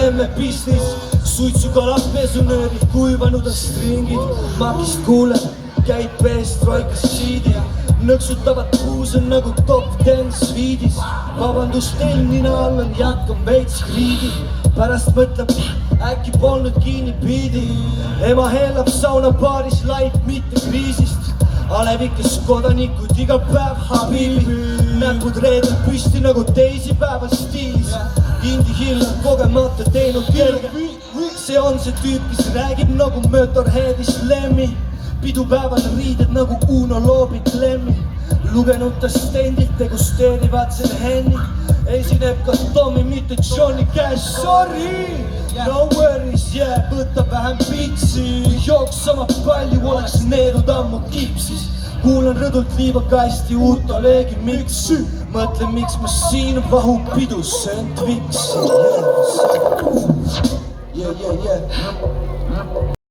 emme business, suitsukalad pesunöörid, kuivanud on stringid, magist kuule, käib peest roikas siidi, nõksutavad kuuse nagu top 10 sviidis. Vabandust, teil nina all on, jätkan veits kriidi, pärast mõtleb, äkki polnud kinni biidi. Ema heelab saunapaaris laid, mitte kriisist. Alevikes kodanikud iga päev habibi, näpud reedel püsti nagu teisipäeva stiilis. Indi hiljem kogemata teinud kerge, see on see tüüp, kes räägib nagu Motorheadis Lemmi. Pidupäeval riided nagu Uno loobid Lemmi, lugenud ta stendilt, degusteerivad selle Henni. Esineb ka Tommy, mitte Johnny Cash, sorry, no worries, yeah, võta vähem pitsi. Jooks sama palju, oleks neerud ammu kipsis. Kuulan rõdult liivakasti uut Olegi miksi, mõtlen, miks ma siin vahub pidus söön Twixi. Yeah.